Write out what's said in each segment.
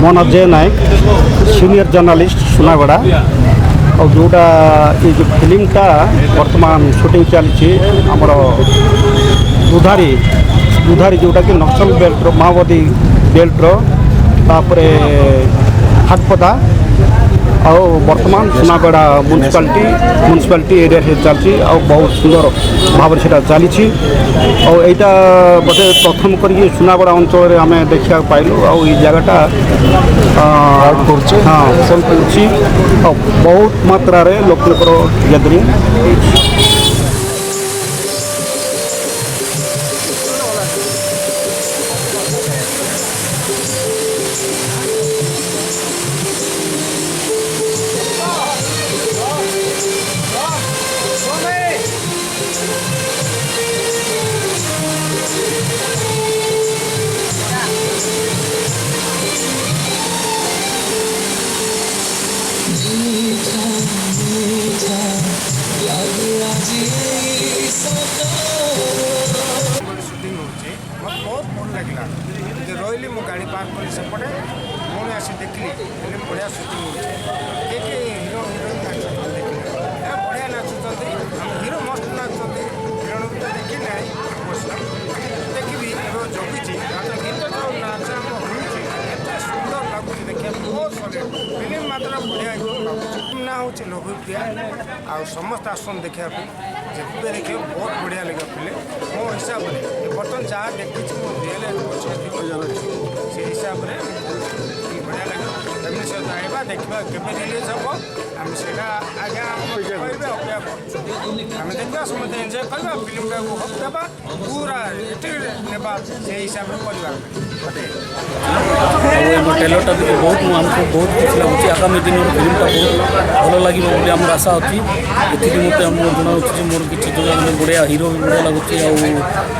ମୋ ନାଁ ଜେ Nayak, senior journalist ସୁନାଗଡ଼ା। ଆଉ ଯେଉଁଟା ଏ ଯେଉଁ ଫିଲ୍ମଟା ବର୍ତ୍ତମାନ ସୁଟିଂ ଚାଲିଛି ଆମର ଦୁଧାରୀ ଯେଉଁଟାକି ନକ୍ସଲ ବେଲ୍ଟର ମାଓବାଦୀ ବେଲ୍ଟର ତାପରେ ହାଟପଦା ଆଉ ବର୍ତ୍ତମାନ ସୁନାଗଡ଼ା म्युनिसिपालिटी एरिया चलती बहुत सुंदर भाव से चली आईटा बोधे प्रथम कर सुनागड़ा अंचल आम देखा पाइलु जगटा हाँ बहुत मात्रा लोकंर गैदरिंग बहुत भल लगे रही मु गाड़ी पार्क कली सेपटे पुणी आसी देखली फिल्म बढ़िया सुटिंग होती हिरो हिरोइन देखिए बढ़िया नाचुंट हिरो मस्त नाचुंट हिरोइन भी तो देखी ना देखी जगी गीत जो नाच होते सुंदर लगुच देखिए बहुत सॉलिड फिल्म मात्र बढ़िया लगुच ना हूँ लघुप्रिया आ समस्त आसन देखा जितने देखिए बहुत बढ़िया लगे फिल्म मो हिसाब से बर्तमान जहाँ देखी रियल से हिसाब से बढ़िया लगे फैमिली सहित आइबा देखा केवे रिलीज हम आम से आज्ञा अपेक्षा आम देखा समस्त एंजय करवा फिल्म को हक देवा पूरा नेबा से हिसाब से टेलरटा भी बहुत आमको बहुत खुशी लगुच आगामी दिन में फिल्मटा बहुत भल लगे आम आशा अच्छी ये मत जनाऊँ मोर किसी जो बढ़िया हिरो भी बढ़िया लगुच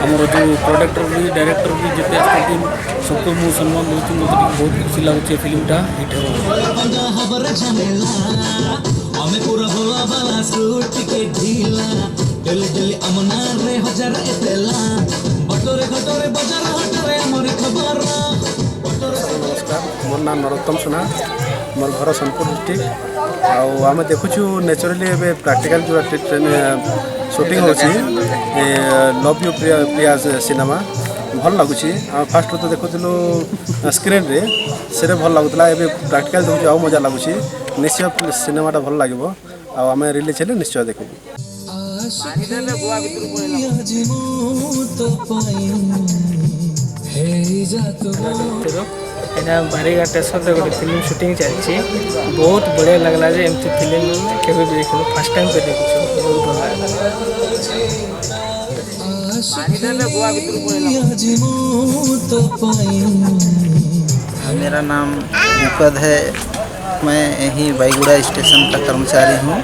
आमर जो प्रोडक्टर भी डायरेक्टर भी जिते आसती सबको मुझे सम्मान दूसरी मतलब बहुत खुशी लगुच फिल्मटा नमस्कार मोर नाम नरोत्तम सुना मोर घर सोनपुर डिस्ट्रिक्ट आम देखुचु नेचुराली एवं प्राक्टिकल जो शूटिंग होची लव यू प्रिया सिनेमा भल लगुच फास्ट तो देखुलु स्क्रीन रे से भल लगुला एवं प्राक्टिकल देखुच आउ मजा लगुच निश्चय सिनेमाटा भल लगे आम रिलीज हेले निश्चय देखु यहाँ बारीघाट स्टेशन से गोटे फिल्म शूटिंग चलती बहुत बढ़िया लगला एमती फिल्म केवे भी देखो फर्स्ट टाइम पे देखु बहुत भल मेरा नाम मुकद है, मैं यहीं बाईगुड़ा स्टेशन का कर्मचारी हूँ।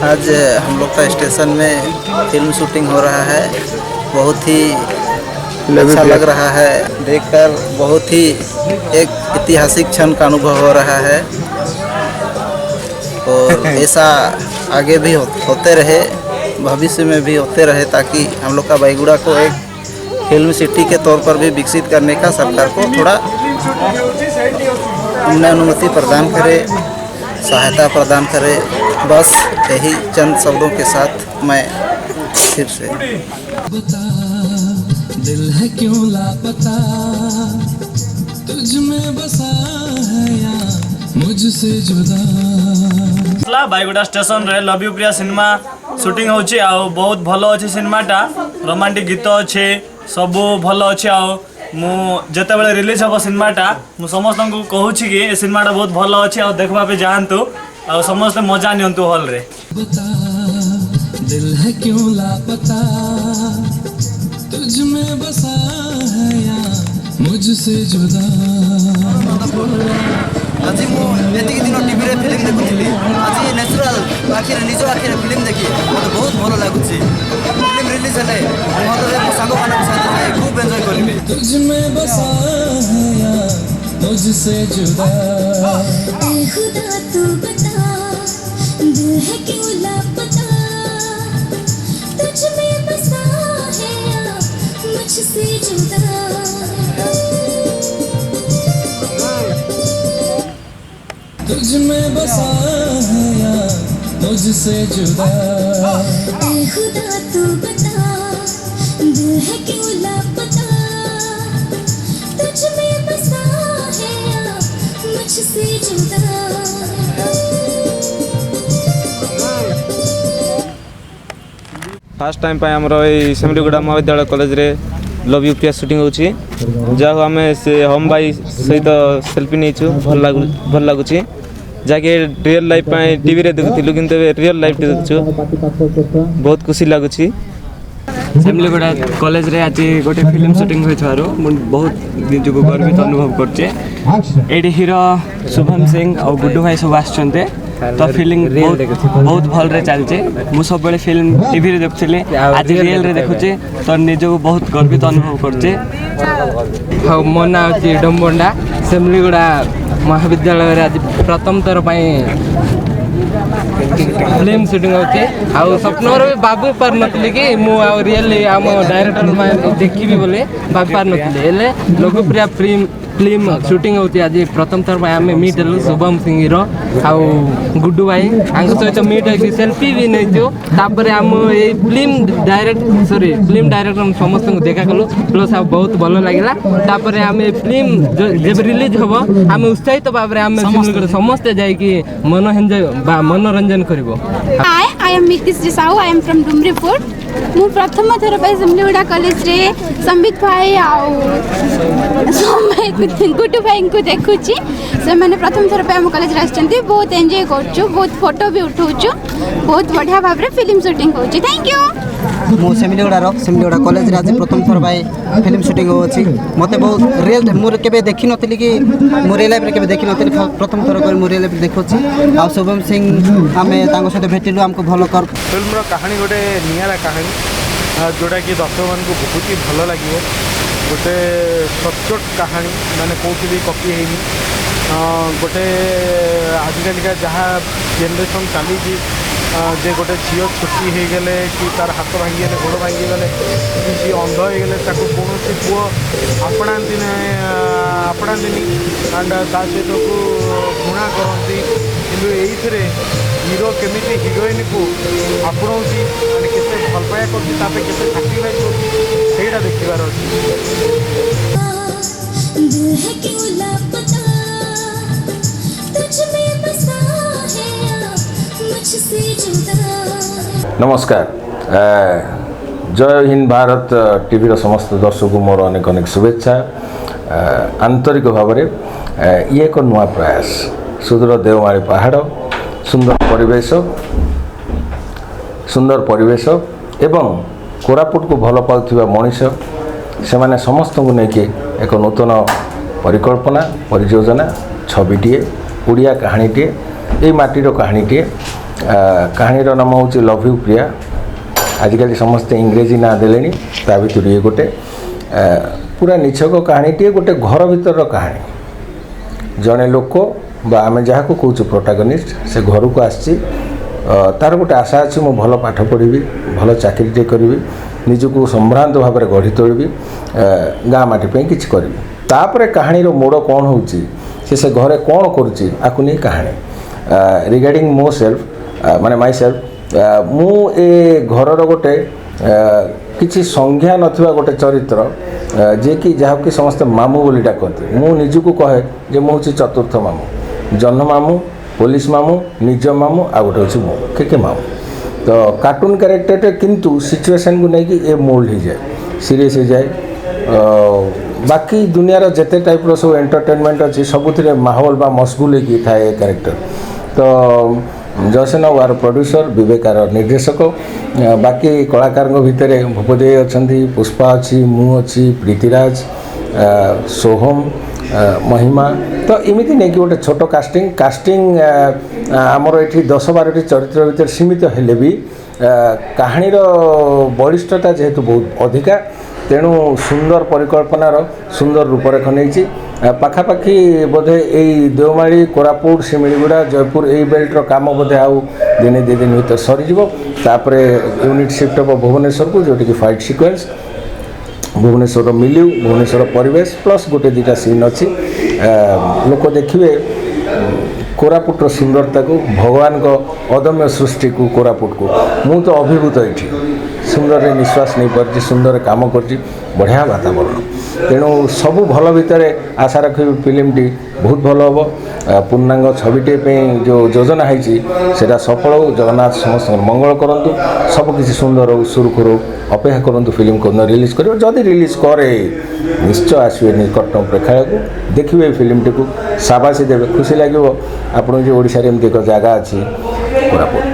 आज हम लोग का स्टेशन में फिल्म शूटिंग हो रहा है, बहुत ही अच्छा लग रहा है देखकर, बहुत ही एक ऐतिहासिक क्षण का अनुभव हो रहा है और ऐसा आगे भी होते रहे, भविष्य में भी होते रहे ताकि हम लोग का बाईगुड़ा को एक फिल्म सिटी के तौर पर भी विकसित करने का सरकार को थोड़ा अनुमति प्रदान करे, सहायता प्रदान करे। बस यही चंद शब्दों के साथ मैं फिर से दिल है क्यों लापता तुझ में बसा है या मुझसे जुदा। बाईगुड़ा स्टेशन रे love you Priya cinema shooting होची आउ बहुत भल अच्छे सिनेमाटा रोमांटिक गीत अच्छे सब भल अच्छे आउ मु जिते बड़े रिलीज हम सिनेमाटा मु समस्त को कहूँ कि ये सिनेमाटा बहुत भल अच्छे आउ देखवा पे जातु आ समस्त मजा नियंतु हॉल रे। दिल है क्यों लापता तुझ में बसा है या मुझसे जुदा। आज मुझे दिन टीवी रे फिल्म देखुली, आज नेचुराल आखिर निज आखिर फिल्म देखी मतलब बहुत भल लगुच। फिल्म रिलीज है मो सांग मान सहित खूब एंजॉय करी। तुझ में बसा है या मुझसे जुदा। खुदा तू बता दिल है क्यों लापता तुझ में बसा है या मुझसे जुदा। तुझ में बसा है या मुझसे जुदा ऐ खुदा तू बता दिल है क्यों लापता तुझ में बसा है या मुझसे जुदा फास्ट टाइम आमर ये सेमलीगुड़ा महाविद्यालय कॉलेज रे लव यू प्रिया शूटिंग होची जहाँ आम से होम भाई सहित सेल्फी नहीं भल लगुच जहाँकि रियल लाइफ टीवी रे देखुलु कि रियल लाइफ देखु बहुत खुशी लगुच सेमलीगुड़ा कॉलेज रे आज गोटे फिल्म शूटिंग होइथारो बहुत निजको गर्वित अनुभव करछे एडी हीरो शुभम सिंह और गुड्डू भाई सब आछन्ते तो फिल्म बहुत भल रे चलचे मु सब बेले फिल्म टीवी रे देखुछले आज रियल रे देखुचे तो निजको बहुत गर्वित अनुभव करछे हाउ मो ना अछि डम्बंडा सेमलीगुड़ा महाविद्यालय रे आज प्रथम थर फिल्म शूटिंग होचे आउ स्वप्नर भी भाभी पार नथली कि मु आ रियली आम डायरेक्टर देखिबी बोले भाभी पार नथली हेले लोकप्रिय फिल्म शूटिंग होती आज प्रथम थर आम मीट हेलु शुभम सिंह आउ गुड्डू भाई सहित मीट होती सेल्फी भी नहीं तापर आम ये फिल्म डायरेक्टर समस्त देखा कलु प्लस आ बहुत भल लगे तापर आम फिल्म जब रिलीज हम आम उत्साहित भाव में आम समस्ते जाकि मनोरंजन कर I am Mitish Sahu. I am from Dumripur. मु प्रथम थर पे सेमलीगुड़ा कॉलेज रे संबित भाई आउ गुड्डू भाई को देखुची से मैंने प्रथम थर पे हम कॉलेज आछंती बहुत एंजॉय करछु बहुत फोटो भी उठाउछु बहुत बढ़िया भाव रे फिल्म शूटिंग होची थैंक यू मु सेमलीगुड़ा कॉलेज रे आज प्रथम थर भाई फिल्म शूटिंग होची मते बहुत रियल मोर केबे देखि नथली कि मोर लाइफ रे केबे देखि नथली प्रथम थर कर मोर लाइफ देखुची आ शुभम सिंह आमे तांको सहित भेटिलु हमको भलो कर फिल्म रो कहानी गोटे नियारा कहानी जोटा कि दर्शक मान को बहुत ही भल लगे गोटे सचोट कहानी माने कौटी भी कॉपी है गोटे आजिकल जहाँ जेनरेशन चली जे गोटे झील छुट्टी हो गले कि तार हाथ भांगीगले गोड़ भांगीगले कि सी अंध हो गले कौन पुओ आपणाती एंड ता सहित को घृणा करती कि ये हीरो केमी हिरोइन को आपणाऊँगी केते भल पाया करते साक्रिफाइस करता देखार दिल है क्यों लापता तुझ में बसा है या मुझसे जुदा नमस्कार जय हिंद भारत टीवी समस्त दर्शक को मोर अनेक अनेक शुभेच्छा आंतरिक भाव में ये एक नुआ प्रयास सुदूर देवमाली पहाड़ सुंदर परिवेश एवं कोरापुट को भल पाउथिबा मनीष से माने समस्त को लेकिन एक नूतन परिकल्पना परियोजना छविटे उड़िया कहानीटे ये माटीर कहानीटे कहानीर नाम हूँ लव यू प्रिया आजिकल समस्ते इंग्रेजी ना देले ता भर ये गोटे पूरा निछक कहानीटे गोटे घर भीतर कहानी जड़े लोक बा आम जहाँ को कौच प्रोटागनिस्ट से घर को आसी तार गोटे आशा अच्छी मु भल पाठ पढ़ी भल चाकरीटे करी निजको संभ्रांत भाव में गढ़ी तोड़ी गाँ मटी कि करी तापर कहानी मोड़ कौन हो से घरे कौन करुच्ची आपको नहीं कहानी रिगार्डिंग मो सेल्फ माने माई सेल्फ मु ए घर गोटे किसी संज्ञा नथिबा गोटे चरित्र जे कि जहाँ कि समस्त मामू बोली डाकती मु निजको कहे जे मु हूँ चतुर्थ मामू जन्म मामू पुलिस मामू निज मामू आ गोटे हूँ मो के मामू तो कार्टून कैरेक्टर किंतु सिचुएशन को लेकिन ए मोल्ड हो जाए सीरीयस हो जाए बाकी दुनियार जिते टाइप सब एंटरटेनमेंट अच्छी सबुथिरे माहौल बा मशगुल होगी थाए कैरेक्टर तो जयसेन वार प्रोड्यूसर विवेकार निर्देशक बाकी कलाकार भितर भूपदेव अच्छा पुष्पा अच्छी मु अच्छी प्रीतिराज सोहम महिमा तो इमिति नहीं कि गोटे छोट कास्टिंग आमर ये 10-12 चरित्र भितर सीमित हेले भी कहानीर बलिष्ठता जेहेतु बहुत अधिका तेणु सुंदर परिकल्पनार सुंदर रूपरेख नहीं पाखापाखि बोधे यही देवमाली कोरापुट सिमिलीगुड़ा जयपुर यही बेल्टर काम बोधे आउ दिने 2 दिन भर सरीपर यूनिट शिफ्ट हम भुवनेश्वर को जोटि फाइट सिक्वेन्स भुवनेश्वर मिलू भुवनेश्वर परिवेश प्लस गोटे 2टा सीन अच्छी लोक देखिए କୋରାପୁଟର ସୁନ୍ଦରତାକୁ ଭଗବାନଙ୍କ ଅଦମ୍ୟ ସୃଷ୍ଟିକୁ କୋରାପୁଟକୁ ମୁଁ ତ ଅଭିଭୂତ ଏଠି ସୁନ୍ଦରରେ ନିଶ୍ୱାସ ନେଇପାରୁଛି ସୁନ୍ଦର କାମ କରୁଛି ବଢ଼ିଆ ବାତାବରଣ ତେଣୁ ସବୁ ଭଲ ଭିତରେ ଆଶା ରଖିବି ଫିଲ୍ମଟି ବହୁତ ଭଲ ହେବ ପୂର୍ଣ୍ଣାଙ୍ଗ ଛବିଟିଏ ପାଇଁ ଯେଉଁ ଯୋଜନା ହେଇଛି ସେଇଟା ସଫଳ ହେଉ ଜଗନ୍ନାଥ ସମସ୍ତଙ୍କର ମଙ୍ଗଳ କରନ୍ତୁ ସବୁକିଛି ସୁନ୍ଦର ହେଉ ସୁରୁଖୁରୁ ଅପେକ୍ଷା କରନ୍ତୁ ଫିଲ୍ମ କେଉଁଦିନ ରିଲିଜ୍ କରିବ ଯଦି ରିଲିଜ୍ କରେ ନିଶ୍ଚୟ ଆସିବେ ନିକଟତମ ପ୍ରେକ୍ଷାଳୟକୁ ଦେଖିବେ ଏ ଫିଲ୍ମଟିକୁ ସାବାସୀ ଦେବେ ଖୁସି ଲାଗିବ ଆପଣଙ୍କୁ ଯେ ଓଡ଼ିଶାରେ ଏମିତି ଏକ ଜାଗା ଅଛି କୋରାପୁଟ